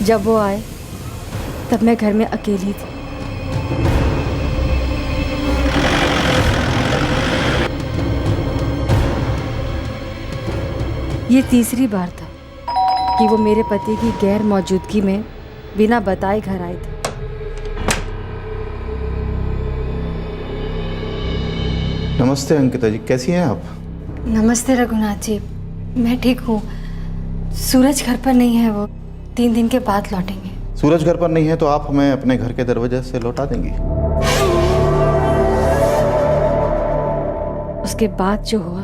जब वो आए तब मैं घर में अकेली थी। ये तीसरी बार था कि वो मेरे पति की गैर मौजूदगी में बिना बताए घर आए थे। नमस्ते अंकिता जी, कैसी हैं आप? नमस्ते रघुनाथ जी, मैं ठीक हूँ। सूरज घर पर नहीं है, वो 3 दिन के बाद लौटेंगे। सूरज घर पर नहीं है तो आप हमें अपने घर के दरवाजे से लौटा देंगी? उसके बाद जो हुआ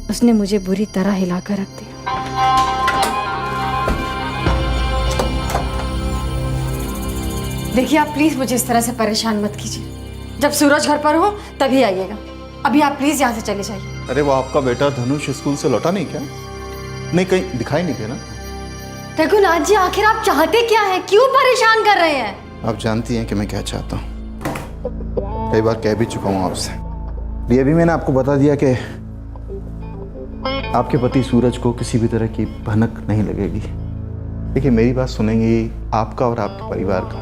उसने मुझे बुरी तरह हिलाकर रख दिया। देखिए, आप प्लीज मुझे इस तरह से परेशान मत कीजिए। जब सूरज घर पर हो तभी आइएगा। अभी आप प्लीज यहाँ से चले जाइए। अरे वो आपका बेटा धनुष स्कूल से लौटा नहीं क्या? नहीं, कहीं दिखाई नहीं दे ना? रघुनाथ जी, आखिर आप चाहते क्या हैं? क्यों परेशान कर रहे हैं? आप जानती हैं कि मैं क्या चाहता हूँ। कई बार कह भी चुका हूँ आपसे। ये भी मैंने आपको बता दिया कि आपके पति सूरज को किसी भी तरह की भनक नहीं लगेगी। देखिए, मेरी बात सुनेंगे, आपका और आपके परिवार का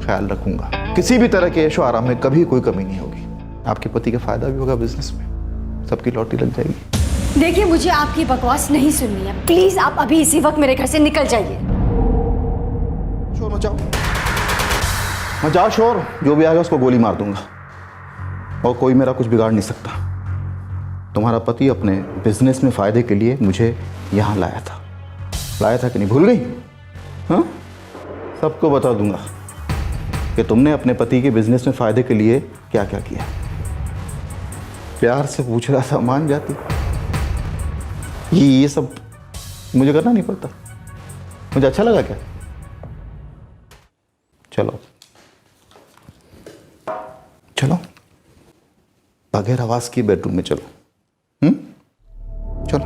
ख्याल रखूंगा। किसी भी तरह के ऐशो आराम में कभी कोई कमी नहीं होगी। आपके पति का फायदा भी होगा बिजनेस में, सबकी लॉटरी लग जाएगी। देखिए, मुझे आपकी बकवास नहीं सुननी है। प्लीज आप अभी इसी वक्त मेरे घर से निकल जाइए। शोर मचाओ, मचाओ शोर। जो भी आएगा उसको गोली मार दूंगा और कोई मेरा कुछ बिगाड़ नहीं सकता। तुम्हारा पति अपने बिजनेस में फायदे के लिए मुझे यहाँ लाया था कि नहीं, भूल गई? हाँ, सबको बता दूंगा कि तुमने अपने पति के बिजनेस में फायदे के लिए क्या क्या किया। प्यार से पूछ रहा था, मान जाती। ये सब मुझे करना नहीं पड़ता। मुझे अच्छा लगा क्या? चलो चलो, बगैर आवाज की बेडरूम में चलो। चलो।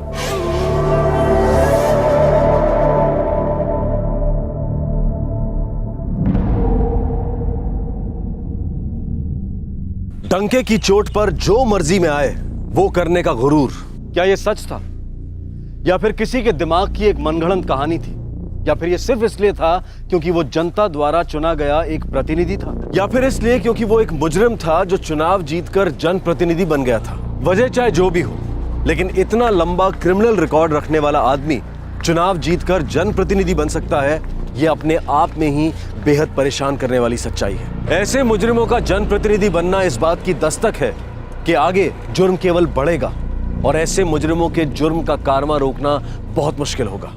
डंके की चोट पर जो मर्जी में आए वो करने का गुरूर, क्या यह सच था या फिर किसी के दिमाग की एक मनगढ़ंत कहानी थी, या फिर यह सिर्फ इसलिए था क्योंकि वो जनता द्वारा चुना गया एक प्रतिनिधि था, या फिर इसलिए क्योंकि वो एक मुजरिम था जो चुनाव जीतकर जनप्रतिनिधि बन गया था। वजह चाहे जो भी हो, लेकिन इतना लंबा क्रिमिनल रिकॉर्ड रखने वाला आदमी चुनाव जीतकर जनप्रतिनिधि बन सकता है, यह अपने आप में ही बेहद परेशान करने वाली सच्चाई है। ऐसे मुजरिमों का जनप्रतिनिधि बनना इस बात की दस्तक है कि आगे जुर्म केवल बढ़ेगा और ऐसे मुजरिमों के जुर्म का कारवां रोकना बहुत मुश्किल होगा।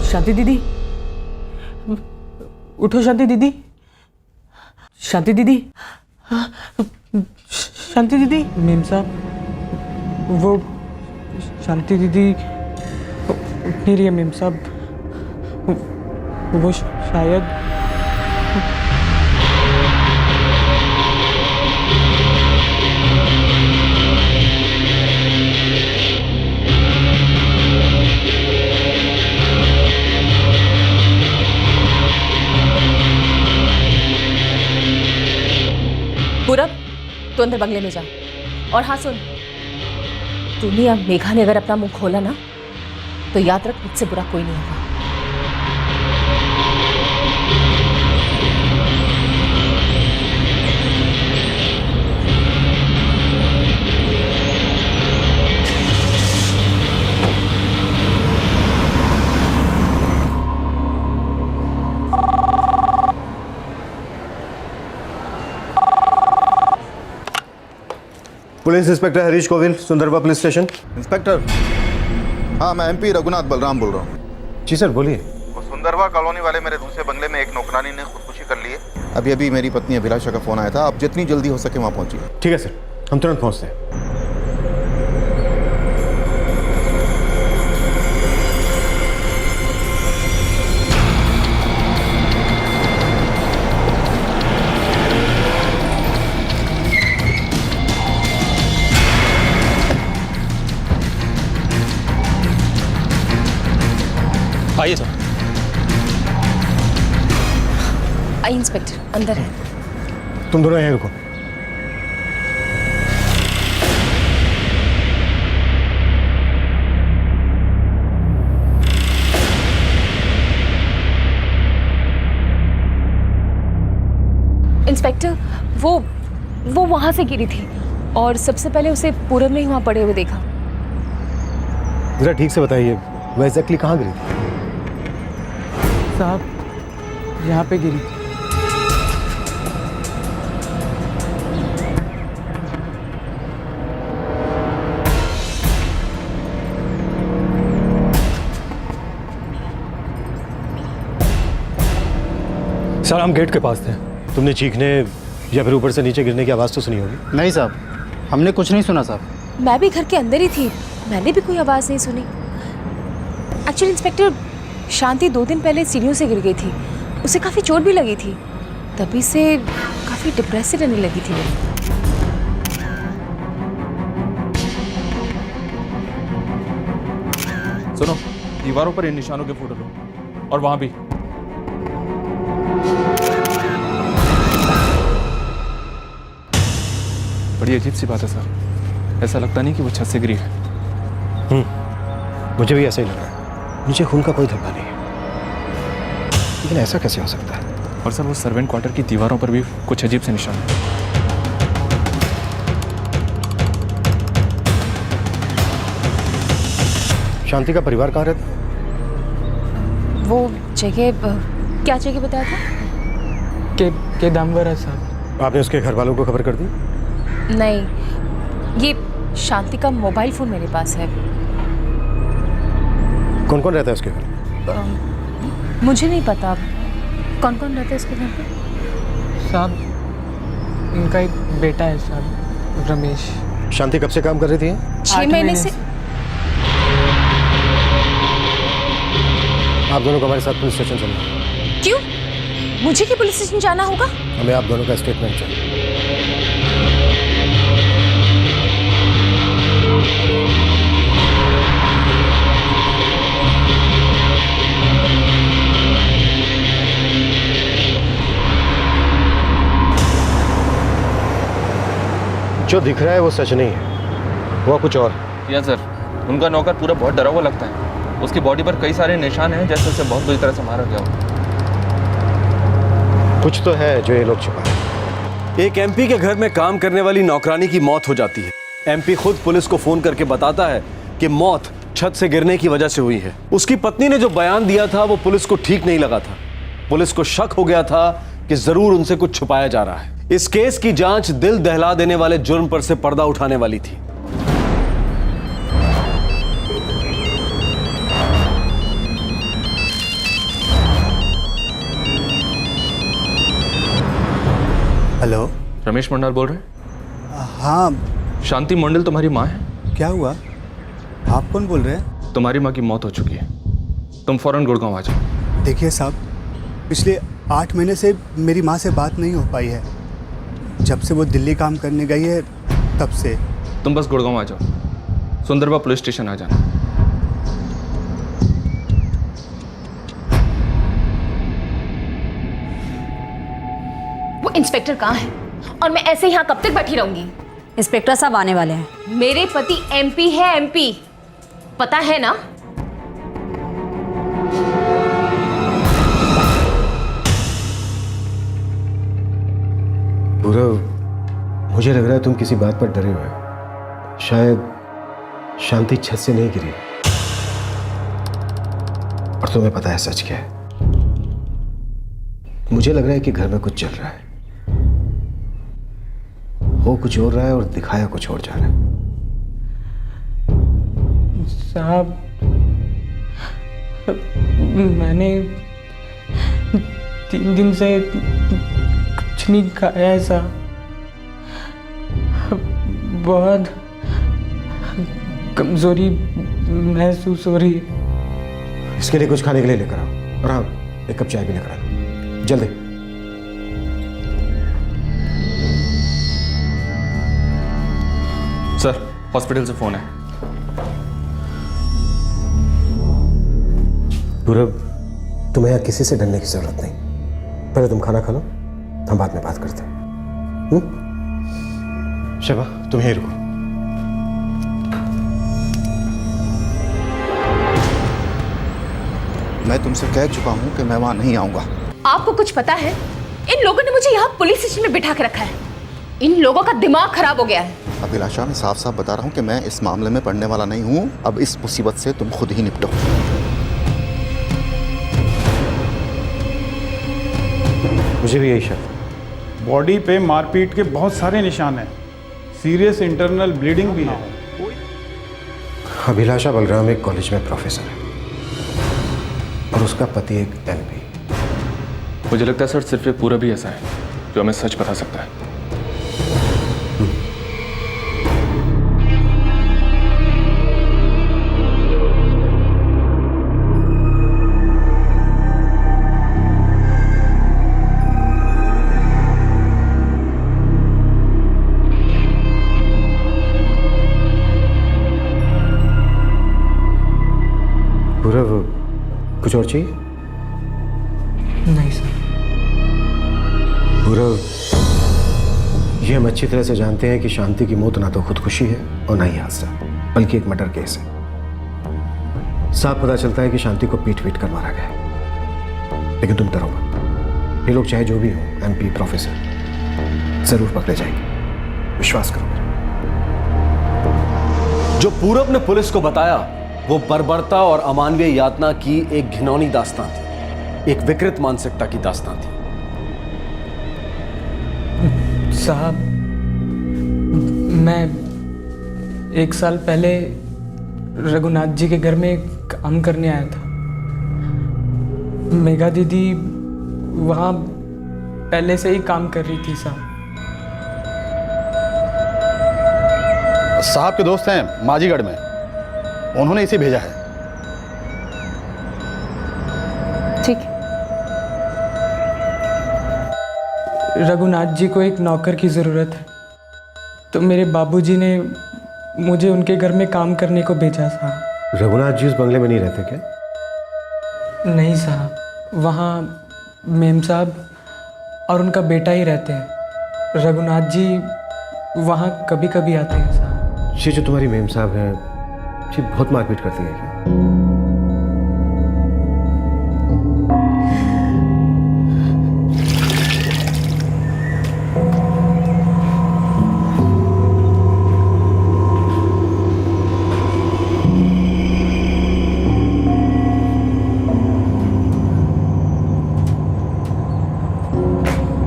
शांति दीदी, उठो शांति दीदी। शांति दीदी, शांति दीदी। मेम साहब, वो शांति दीदी उठ नहीं रही है मेम साहब। वो शायद पूरब, तू अंदर बंगले में जा। और हाँ सुन, तूने अब मेघा ने अगर अपना मुंह खोला ना तो याद रख, मुझसे बुरा कोई नहीं होगा। Police inspector Harish Govil, Sundarwa police station. Inspector, हाँ मैं एमपी रघुनाथ बलराम बोल रहा हूँ। जी सर, बोलिए। वो सुंदरवा कॉलोनी वाले मेरे दूसरे बंगले में एक नौकरानी ने खुदकुशी कर ली है। अभी अभी मेरी पत्नी अभिलाषा का फोन आया था। आप जितनी जल्दी हो सके वहाँ पहुँचिए। ठीक है सर, हम तुरंत पहुँचते हैं। आइए सर। आई इंस्पेक्टर, अंदर है। तुम दोनों यहीं रुको। इंस्पेक्टर, वो वहां से गिरी थी और सबसे पहले उसे पूरब ने ही वहां पड़े हुए देखा। जरा ठीक से बताइए, वो एग्जैक्टली कहाँ गिरी थी? साहब यहाँ पे गिरी थी। सर हम गेट के पास थे। तुमने चीखने या फिर ऊपर से नीचे गिरने की आवाज़ तो सुनी होगी। नहीं साहब, हमने कुछ नहीं सुना साहब। मैं भी घर के अंदर ही थी, मैंने भी कोई आवाज़ नहीं सुनी। एक्चुअली इंस्पेक्टर, शांति 2 दिन पहले सीढ़ियों से गिर गई थी, उसे काफ़ी चोट भी लगी थी, तभी से काफ़ी डिप्रेस से रहने लगी थी वो। सुनो, दीवारों पर इन निशानों के फोटो लो, और वहां भी। बड़ी अजीब सी बात है सर, ऐसा लगता नहीं कि वो छत से गिरी है। मुझे भी ऐसा ही लग रहा है। नीचे खून का कोई धब्बा नहीं है, लेकिन ऐसा कैसे हो सकता है? और सर वो सर्वेंट क्वार्टर की दीवारों पर भी कुछ अजीब से निशान हैं। शांति का परिवार कहाँ रहता? वो जगह क्या जगह बताया था? के दामवर है साहब। आपने उसके घर वालों को खबर कर दी? नहीं, ये शांति का मोबाइल फ़ोन मेरे पास है। कौन कौन रहता है उसके घर? मुझे नहीं पता कौन कौन रहता है उसके घर पे। साहब इनका एक बेटा है साहब, रमेश। शांति कब से काम कर रही थी? 6 महीने से। आप दोनों को हमारे साथ पुलिस स्टेशन चलना। क्यों? मुझे क्यों पुलिस स्टेशन जाना होगा? हमें आप दोनों का स्टेटमेंट चाहिए। जो दिख रहा है वो सच नहीं है, वो कुछ और। या सर, उनका नौकर पूरा बहुत डरा हुआ लगता है। उसकी बॉडी पर कई सारे निशान हैं, जैसे उसे बहुत बुरी तरह से मारा गया हो। कुछ तो है जो ये लोग छुपा रहे। एक एमपी के घर में काम करने वाली नौकरानी की मौत हो जाती है। एमपी खुद पुलिस को फोन करके बताता है कि मौत छत से गिरने की वजह से हुई है। उसकी पत्नी ने जो बयान दिया था वो पुलिस को ठीक नहीं लगा था। पुलिस को शक हो गया था कि जरूर उनसे कुछ छुपाया जा रहा है। इस केस की जांच दिल दहला देने वाले जुर्म पर से पर्दा उठाने वाली थी। हेलो, रमेश मंडल बोल रहे हैं? हाँ। शांति मंडल तुम्हारी माँ है? क्या हुआ? आप कौन बोल रहे हैं? तुम्हारी माँ की मौत हो चुकी है, तुम फौरन गुड़गांव आ जाओ। देखिए साहब, पिछले 8 महीने से मेरी माँ से बात नहीं हो पाई है। जब से वो दिल्ली काम करने गई है तब से। तुम बस गुड़गांव आ जाओ, सुंदरबा पुलिस स्टेशन आ जाना। वो इंस्पेक्टर कहाँ है और मैं ऐसे यहाँ कब तक बैठी रहूंगी? इंस्पेक्टर साहब आने वाले हैं। मेरे पति एमपी है, एमपी, पता है ना? पूरा मुझे लग रहा है तुम किसी बात पर डरे हुए हो। शायद शांति छत से नहीं गिरी और तुम्हें पता है सच क्या है। मुझे लग रहा है कि घर में कुछ चल रहा है, हो कुछ और रहा है और दिखाया कुछ और जा रहा है। साहब मैंने 3 दिन से कुछ नहीं खाया है साहब। बहुत कमजोरी महसूस हो रही है। इसके लिए कुछ खाने के लिए लेकर आओ, और हाँ, 1 कप चाय भी लेकर आओ जल्दी। सर, हॉस्पिटल से फोन है। पूरब, तुम्हें यहाँ किसी से डरने की जरूरत नहीं। पहले तुम खाना खा लो, हम बाद में बात करते हैं। शबा, तुम यहीं रुको। मैं तुमसे कह चुका हूं कि मैं वहां नहीं आऊंगा। आपको कुछ पता है? इन लोगों ने मुझे यहाँ पुलिस स्टेशन में बिठा के रखा है। इन लोगों का दिमाग खराब हो गया है। अभिलाषा, मैं साफ साफ बता रहा हूं कि मैं इस मामले में पड़ने वाला नहीं हूं। अब इस मुसीबत से तुम खुद ही निपटो। मुझे भी यही शक। बॉडी पे मारपीट के बहुत सारे निशान हैं, सीरियस इंटरनल ब्लीडिंग भी है। अभिलाषा बलराम एक कॉलेज में प्रोफेसर है और उसका पति एक एमपी। मुझे लगता है सर सिर्फ ये पूरा भी ऐसा है जो हमें सच बता सकता है। पूरब, कुछ और चाहिए? नहीं सर। पूरब, ये हम अच्छी तरह से जानते हैं कि शांति की मौत ना तो खुदकुशी है और ना ही हादसा, बल्कि एक मर्डर केस है। साफ पता चलता है कि शांति को पीट पीट कर मारा गया है। लेकिन तुम डरो मत, ये लोग चाहे जो भी हो, एमपी, प्रोफेसर, जरूर पकड़े जाएंगे, विश्वास करो मेरा। जो पूरब ने पुलिस को बताया वो बर्बरता और अमानवीय यातना की एक घिनौनी दास्तान थी, एक विकृत मानसिकता की दास्तान थी। साहब, मैं 1 साल पहले रघुनाथ जी के घर में काम करने आया था। मेघा दीदी वहाँ पहले से ही काम कर रही थी साहब। साहब के दोस्त हैं माजीगढ़ में, उन्होंने इसे भेजा है। ठीक। रघुनाथ जी को एक नौकर की ज़रूरत है, तो मेरे बाबूजी ने मुझे उनके घर में काम करने को भेजा साहब। रघुनाथ जी उस बंगले में नहीं रहते क्या? नहीं साहब, वहाँ मेम साहब और उनका बेटा ही रहते हैं। रघुनाथ जी वहाँ कभी कभी आते हैं साहब। ये जो तुम्हारी मेम साहब हैं, ये बहुत मारपीट करती है क्या?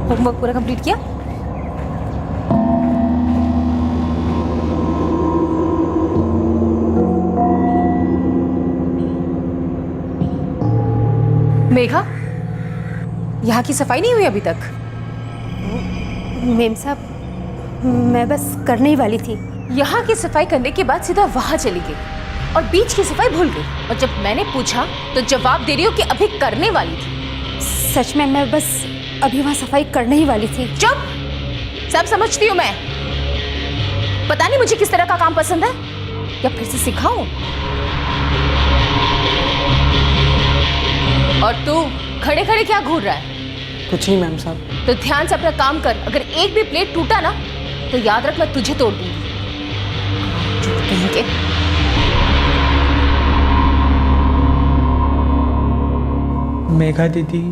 होमवर्क पूरा कंप्लीट किया? मेघा, यहाँ की सफाई नहीं हुई अभी तक? मेम साहब, मैं बस करने ही वाली थी। यहाँ की सफाई करने के बाद सीधा वहाँ चली गई और बीच की सफाई भूल गई। और जब मैंने पूछा तो जवाब दे रही हो कि अभी करने वाली थी। सच में मैं बस अभी वहाँ सफाई करने ही वाली थी। चुप! सब समझती हूँ मैं। पता नहीं मुझे किस तरह का काम पसंद है, या फिर से सिखाऊं? और तू खड़े खड़े क्या घूर रहा है? कुछ नहीं मैम साहब। तो ध्यान से अपना काम कर। अगर एक भी प्लेट टूटा ना तो याद रख, मैं तुझे तोड़ दूंगी। चुप कहीं के। मेघा दीदी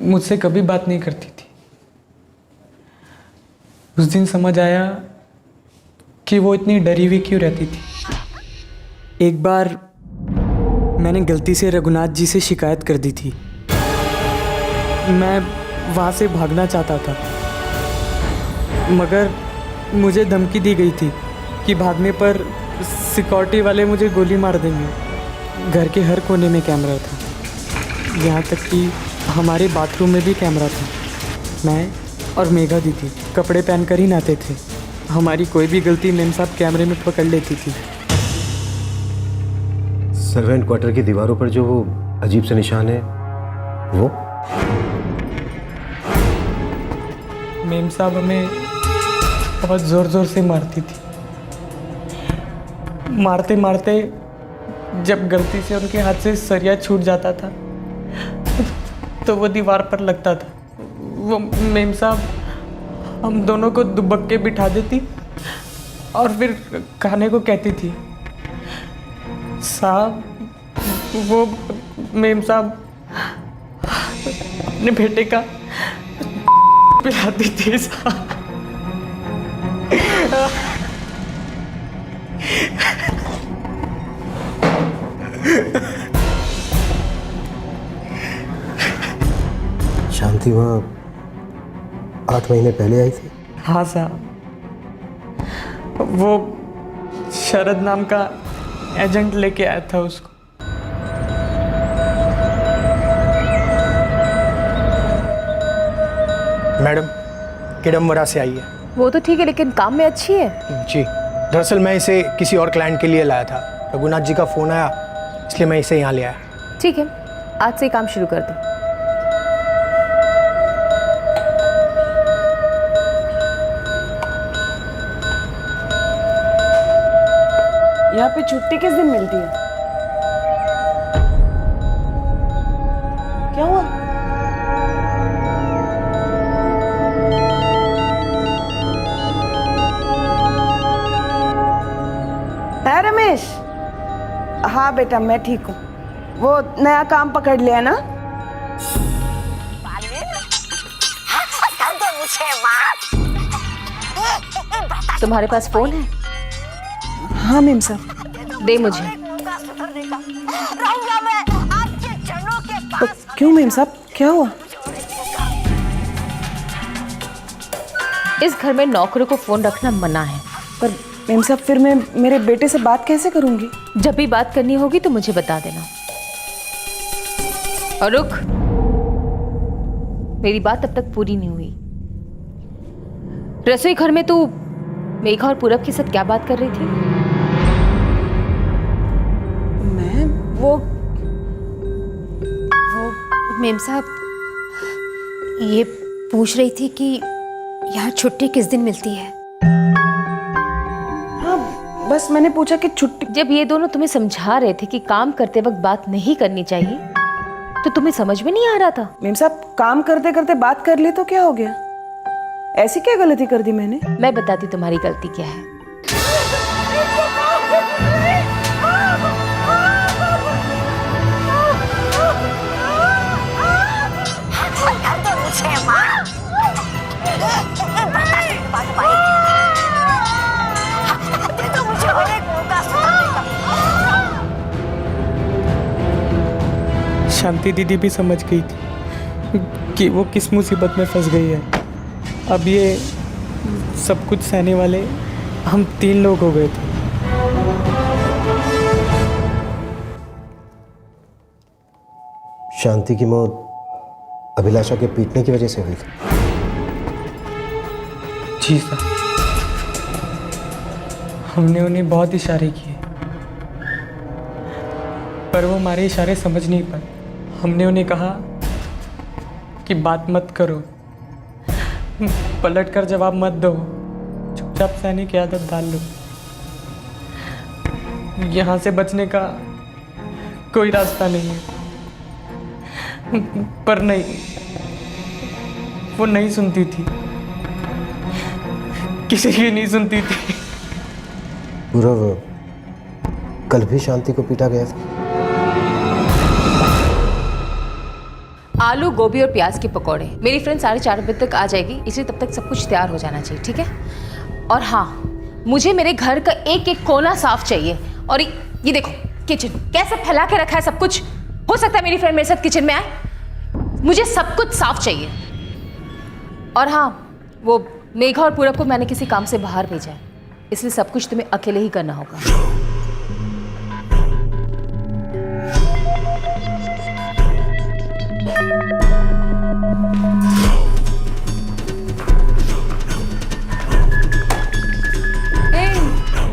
मुझसे कभी बात नहीं करती थी। उस दिन समझ आया कि वो इतनी डरी हुई क्यों रहती थी। एक बार मैंने गलती से रघुनाथ जी से शिकायत कर दी थी। मैं वहाँ से भागना चाहता था, मगर मुझे धमकी दी गई थी कि भागने पर सिक्योरिटी वाले मुझे गोली मार देंगे। घर के हर कोने में कैमरा था, यहाँ तक कि हमारे बाथरूम में भी कैमरा था। मैं और मेघा दीदी कपड़े पहनकर ही नहाते थे। हमारी कोई भी गलती मेम साहब कैमरे में पकड़ लेती थी। सर्वेंट क्वार्टर की दीवारों पर जो वो अजीब से निशान है, वो मेम साहब हमें बहुत ज़ोर ज़ोर से मारती थी। मारते मारते जब गलती से उनके हाथ से सरिया छूट जाता था तो वो दीवार पर लगता था। वो मेम साहब हम दोनों को दुबक के बिठा देती और फिर खाने को कहती थी। साहब वो मेम साहब अपने बेटे का पिलाती थी साहब। शांति वहाँ 8 महीने पहले आई थी? हाँ साहब, वो शरद नाम का एजेंट लेके आया था उसको। मैडम किडम्बरा से आई है। वो तो ठीक है लेकिन काम में अच्छी है। जी, दरअसल मैं इसे किसी और क्लाइंट के लिए लाया था। रघुनाथ जी का फ़ोन आया इसलिए मैं इसे यहाँ ले आया। ठीक है, आज से काम शुरू कर दो। यहाँ पे छुट्टी किस दिन मिलती है? क्या हुआ? है रमेश? हाँ बेटा मैं ठीक हूँ। वो नया काम पकड़ लिया ना? तुम्हारे पास फोन है? हाँ मेम साहब। दे मुझे। तो क्यों मेम साहब, क्या हुआ? इस घर में नौकरों को फोन रखना मना है। पर मेम साहब फिर मैं मेरे बेटे से बात कैसे करूंगी? जब भी बात करनी होगी तो मुझे बता देना। और रुक, मेरी बात अब तक पूरी नहीं हुई। रसोई घर में तू मेघा और पूरब के साथ क्या बात कर रही थी? मैं वो मेम साहब ये पूछ रही थी कि यहाँ छुट्टी किस दिन मिलती है। हाँ बस मैंने पूछा कि छुट्टी। जब ये दोनों तुम्हें समझा रहे थे कि काम करते वक्त बात नहीं करनी चाहिए तो तुम्हें समझ में नहीं आ रहा था? मेम साहब काम करते करते बात कर ली तो क्या हो गया? ऐसी क्या गलती कर दी मैंने? मैं बताती तुम्हारी गलती क्या है। शांति दीदी भी समझ गई थी कि वो किस मुसीबत में फंस गई है। अब ये सब कुछ सहने वाले हम 3 लोग हो गए थे। शांति की मौत अभिलाषा के पीटने की वजह से हुई थी? जी सर, हमने उन्हें बहुत इशारे किए पर वो हमारे इशारे समझ नहीं पाए। हमने उन्हें कहा कि बात मत करो, पलट कर जवाब मत दो, चुपचाप सहने की आदत डाल लो। यहाँ से बचने का कोई रास्ता नहीं है। पर नहीं, वो नहीं सुनती थी, किसी की नहीं सुनती थी। पूरब, कल भी शांति को पीटा गया था। आलू गोभी और प्याज के पकौड़े। मेरी फ्रेंड 4:30 बजे तक आ जाएगी, इसलिए तब तक सब कुछ तैयार हो जाना चाहिए, ठीक है? और हाँ, मुझे मेरे घर का एक एक कोना साफ चाहिए। और ये देखो किचन कैसे फैला के रखा है सब कुछ। हो सकता है मेरी फ्रेंड मेरे साथ किचन में आए। मुझे सब कुछ साफ चाहिए। और हाँ, वो मेघा और पूरब को मैंने किसी काम से बाहर भेजा है, इसलिए सब कुछ तुम्हें अकेले ही करना होगा।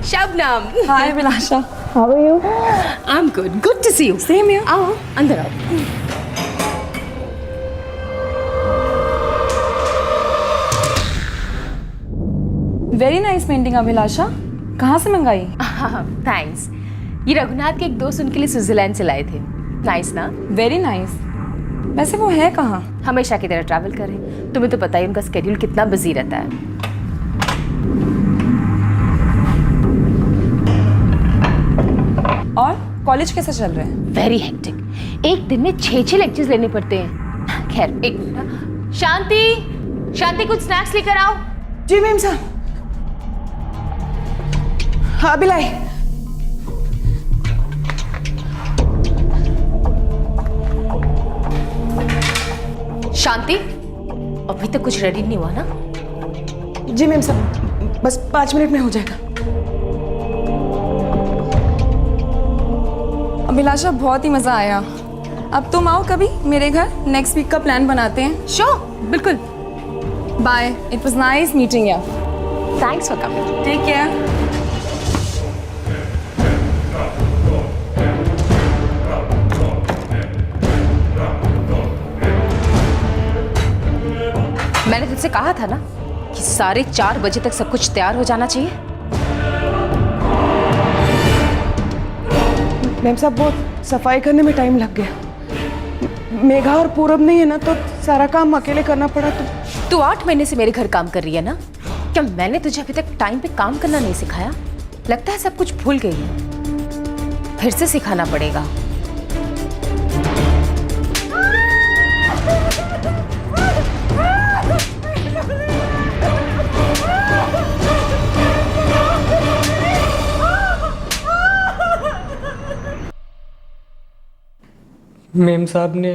शबनम। हाय अभिलाषा। How are you? I'm good. Good to see you. Same here. आओ अंदर आओ। वेरी नाइस पेंटिंग अभिलाषा। कहाँ से मंगाई? थैंक्स। ये रघुनाथ के एक दोस्त उनके लिए स्विट्जरलैंड से लाए थे। नाइस ना? Very nice. वैसे वो है कहाँ? हमेशा की तरह ट्रैवल करें, तुम्हें तो पता ही उनका स्केड्यूल कितना बिजी रहता है। और कॉलेज कैसा चल रहा है? Very hectic. एक दिन में 6 लेक्चर्स लेने पड़ते हैं। खैर एक मिनट। शांति कुछ स्नैक्स लेकर आओ। जी मैम साहब। हाँ बिलाई। शांति, अभी तक कुछ रेडी नहीं हुआ ना? जी मैम साहब, बस 5 मिनट में हो जाएगा। अभिलाषा, बहुत ही मज़ा आया। अब तुम आओ कभी मेरे घर, नेक्स्ट वीक का प्लान बनाते हैं। श्योर, बिल्कुल। Bye, it was nice meeting you. Thanks for coming. Take care. मैंने तुझसे कहा था ना कि 4:30 बजे तक सब कुछ तैयार हो जाना चाहिए। मैम साहब, बहुत सफाई करने में टाइम लग गया। मेघा और पूरब नहीं है ना, तो सारा काम अकेले करना पड़ा। तू 8 महीने से मेरे घर काम कर रही है ना? क्या मैंने तुझे अभी तक टाइम पे काम करना नहीं सिखाया? लगता है सब कुछ भूल गई है। फिर से सिखाना पड़ेगा। मेम साहब ने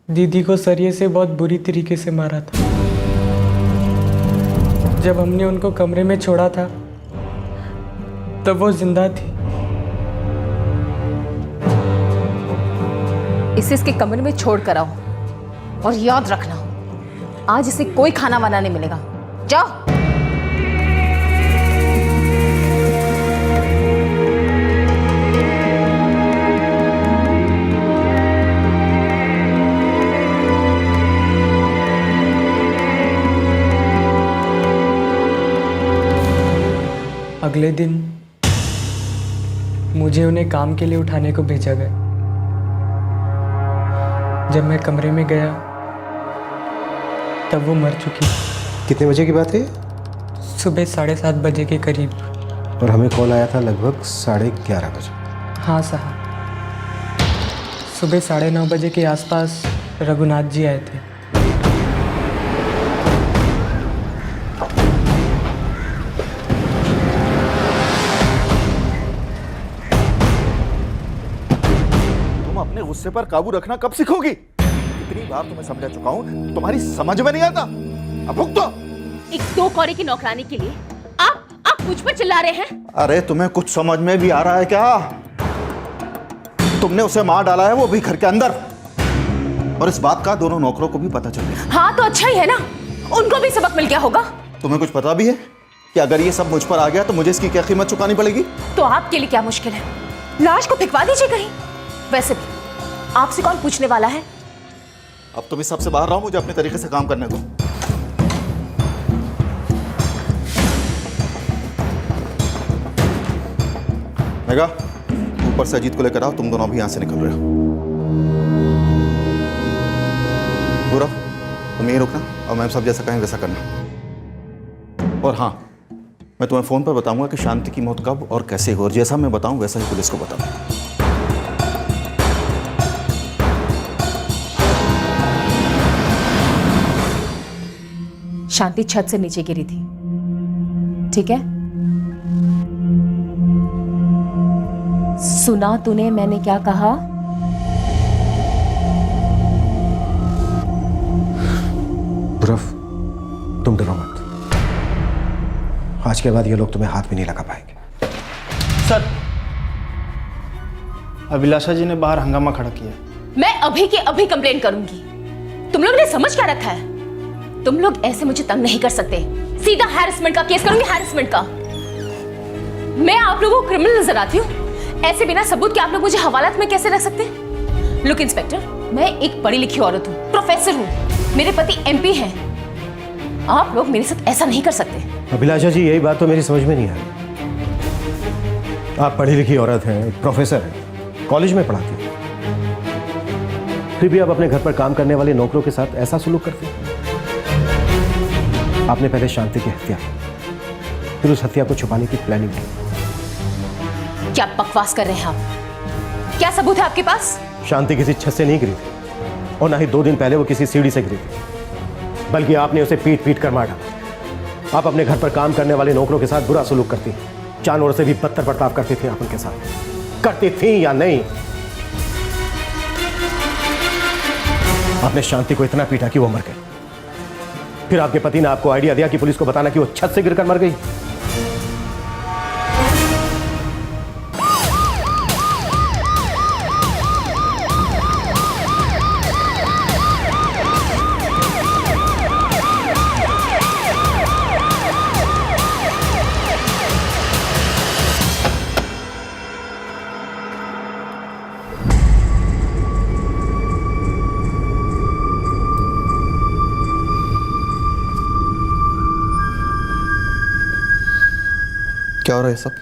दीदी को सरिये से बहुत बुरी तरीके से मारा था। जब हमने उनको कमरे में छोड़ा था तब वो जिंदा थी। इसे इसके कमरे में छोड़ कर आओ और याद रखना, आज इसे कोई खाना वाना नहीं मिलेगा। जाओ। अगले दिन मुझे उन्हें काम के लिए उठाने को भेजा गया। जब मैं कमरे में गया तब वो मर चुकी। कितने बजे की बात है? सुबह 7:30 बजे के करीब। और हमें कॉल आया था लगभग 11:30 बजे। हाँ साहब, सुबह 9:30 बजे के आसपास रघुनाथ जी आए थे। अपने गुस्से पर काबू रखना कब सीखोगी? कितनी बार तुम्हें समझा चुका हूं, तुम्हारी समझ में नहीं आता। अब भुगतो। एक 2 कौड़े की नौकरानी के लिए आप मुझ पर चिल्ला रहे हैं? अरे तुम्हें कुछ समझ में भी आ रहा है क्या? तुमने उसे मार डाला है, वो भी घर के अंदर, और इस बात का दोनों नौकरों को भी पता चल गया। हाँ तो अच्छा ही है ना, उनको भी सबक मिल गया होगा। तुम्हें कुछ पता भी है कि अगर ये सब मुझ पर आ गया तो मुझे इसकी क्या कीमत चुकानी पड़ेगी? तो आपके लिए क्या मुश्किल है? लाश को फेंकवा दीजिए कहीं। वैसे भी आपसे कौन पूछने वाला है? अब तुम इस सबसे बाहर रहो, मुझे अपने तरीके से काम करने दो। मेघा, ऊपर से अजीत को लेकर आओ, तुम दोनों अभी यहां से निकल रहे हो। पूरा तुम यहीं रुकना और मैम साहब जैसा कहें वैसा करना। और हाँ, मैं तुम्हें फोन पर बताऊंगा कि शांति की मौत कब और कैसे हो, और जैसा मैं बताऊं वैसा ही पुलिस को बताऊं। शांति छत से नीचे गिरी थी, ठीक है? सुना तूने मैंने क्या कहा? ध्रुव, तुम डरो मत। आज के बाद ये लोग तुम्हें हाथ भी नहीं लगा पाएंगे। सर, अभिलाषा जी ने बाहर हंगामा खड़ा किया। मैं अभी के अभी कंप्लेन करूंगी। तुम लोग ने समझ क्या रखा है? तुम लोग ऐसे मुझे तंग नहीं कर सकते। सीधा हैरेसमेंट का केस करूंगी, हैरेसमेंट का। मैं आप लोगों को क्रिमिनल नजर आती हूँ? ऐसे बिना सबूत के आप लोग मुझे हवालात में कैसे रख सकते हैं? लुक इंस्पेक्टर, मैं एक पढ़ी लिखी औरत हूँ, प्रोफेसर हूँ, मेरे पति MP हैं। आप लोग मेरे साथ ऐसा नहीं कर सकते। अभिलाषा जी, यही बात तो मेरी समझ में नहीं आ रही। आप पढ़ी लिखी औरत हैं, एक प्रोफेसर हैं, कॉलेज में पढ़ाती हैं, फिर भी आप अपने घर पर काम करने वाले नौकरों के साथ ऐसा सुलूक करते हैं। आपने पहले शांति की हत्या, फिर उस हत्या को छुपाने की प्लानिंग की। क्या बकवास कर रहे हैं आप? क्या सबूत है आपके पास? शांति किसी छत से नहीं गिरी थी, और ना ही 2 दिन पहले वो किसी सीढ़ी से गिरी थी, बल्कि आपने उसे पीट पीट कर मार डाला। आप अपने घर पर काम करने वाले नौकरों के साथ बुरा सुलूक करती, जानवरों से भी बदतर बर्ताव करती थी। आप उनके साथ करती थी या नहीं? आपने शांति को इतना पीटा कि वो मर गई। फिर आपके पति ने आपको आइडिया दिया कि पुलिस को बताना कि वो छत से गिरकर मर गई। क्या हो रहा है सब?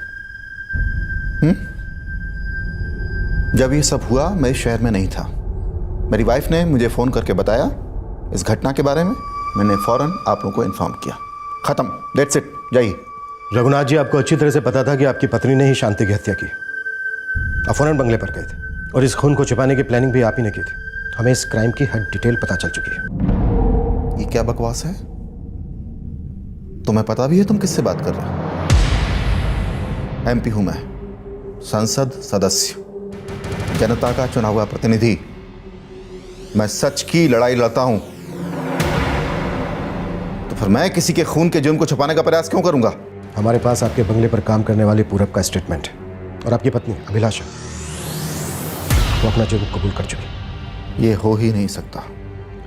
जब ये सब हुआ मैं इस शहर में नहीं था। मेरी वाइफ ने मुझे फ़ोन करके बताया इस घटना के बारे में, मैंने फ़ौरन आप लोगों को इन्फॉर्म किया। ख़त्म, दैट्स इट, जाइए। रघुनाथ जी, आपको अच्छी तरह से पता था कि आपकी पत्नी ने ही शांति की हत्या की। आप फौरन बंगले पर गए थे और इस खून को छिपाने की प्लानिंग भी आप ही ने की थी। हमें इस क्राइम की हर डिटेल पता चल चुकी है। ये क्या बकवास है? तुम्हें पता भी है तुम किससे बात कर रहे हो? MP हूं मैं, संसद सदस्य, जनता का चुना हुआ प्रतिनिधि। मैं सच की लड़ाई लड़ता हूं, तो फिर मैं किसी के खून के जुर्म को छुपाने का प्रयास क्यों करूंगा? हमारे पास आपके बंगले पर काम करने वाले पूरब का स्टेटमेंट है, और आपकी पत्नी अभिलाषा वो अपना जुर्म कबूल कर चुकी। ये हो ही नहीं सकता।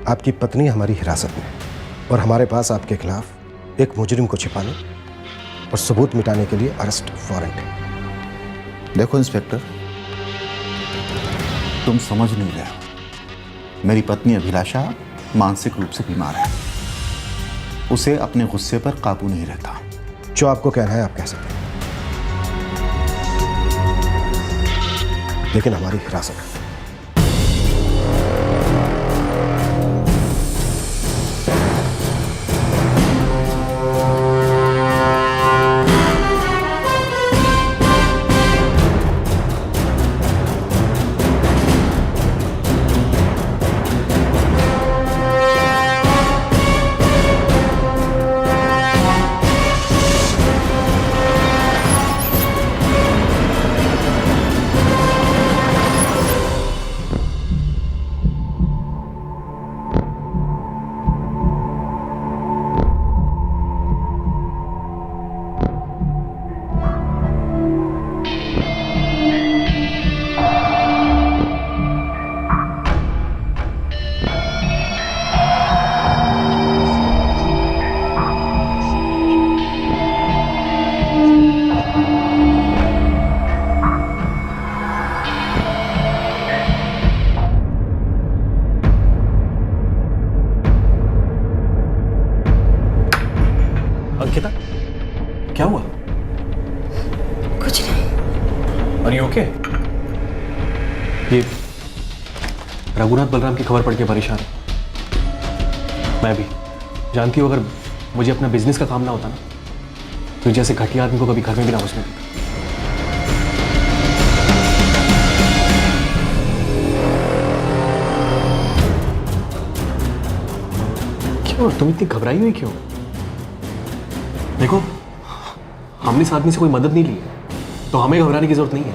आपकी पत्नी हमारी हिरासत में, और हमारे पास आपके खिलाफ एक मुजरिम को छिपाने और सबूत मिटाने के लिए अरेस्ट वारंट है। देखो इंस्पेक्टर, तुम समझ नहीं रहे हो। मेरी पत्नी अभिलाषा मानसिक रूप से बीमार है, उसे अपने गुस्से पर काबू नहीं रहता। जो आपको कहना है आप कह सकते हैं, लेकिन हमारी हिरासत है। अंकिता, क्या हुआ? कुछ नहीं। Are you okay? ये रघुनाथ बलराम की खबर पढ़ के परेशान है। मैं भी। जानती हो, अगर मुझे अपना बिजनेस का काम ना होता ना, तो जैसे घटिया आदमी को कभी घर में भी ना घुसने देता। क्यों तुम इतनी घबराई हुई क्यों? देखो, हमने इस आदमी से कोई मदद नहीं ली है, तो हमें घबराने की जरूरत नहीं है।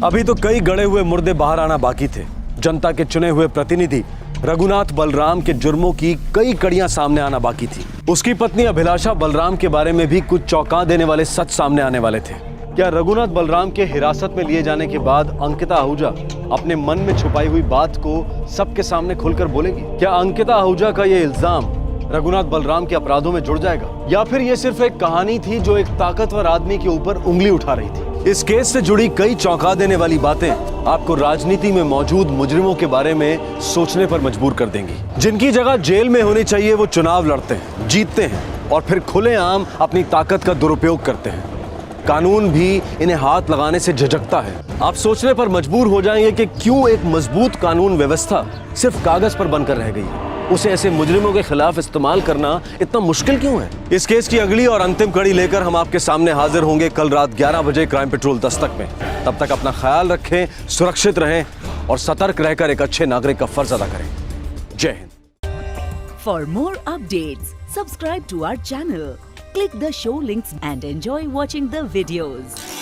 अभी तो कई गड़े हुए मुर्दे बाहर आना बाकी थे। जनता के चुने हुए प्रतिनिधि रघुनाथ बलराम के जुर्मों की कई कड़ियां सामने आना बाकी थी। उसकी पत्नी अभिलाषा बलराम के बारे में भी कुछ चौंका देने वाले सच सामने आने वाले थे। क्या रघुनाथ बलराम के हिरासत में लिए जाने के बाद अंकिता आहूजा अपने मन में छुपाई हुई बात को सबके सामने खुलकर बोलेगी? क्या अंकिता आहूजा का यह इल्जाम रघुनाथ बलराम के अपराधों में जुड़ जाएगा, या फिर यह सिर्फ एक कहानी थी जो एक ताकतवर आदमी के ऊपर उंगली उठा रही थी? इस केस से जुड़ी कई चौंका देने वाली बातें आपको राजनीति में मौजूद मुजरिमों के बारे में सोचने पर मजबूर कर देंगी। जिनकी जगह जेल में होनी चाहिए वो चुनाव लड़ते हैं, जीतते हैं और फिर खुलेआम अपनी ताकत का दुरुपयोग करते हैं। कानून भी इन्हें हाथ लगाने से झिझकता है। आप सोचने पर मजबूर हो जाएंगे कि क्यों एक मजबूत कानून व्यवस्था सिर्फ कागज पर बनकर रह गई है। उसे ऐसे मुजरिमों के खिलाफ इस्तेमाल करना इतना मुश्किल क्यों है? इस केस की अगली और अंतिम कड़ी लेकर हम आपके सामने हाजिर होंगे कल रात 11 बजे क्राइम पेट्रोल दस्तक में। तब तक अपना ख्याल रखें, सुरक्षित रहें और सतर्क रहकर एक अच्छे नागरिक का फर्ज अदा करें। जय Hind. For more updates, subscribe to our channel, click the show links and enjoy watching the videos.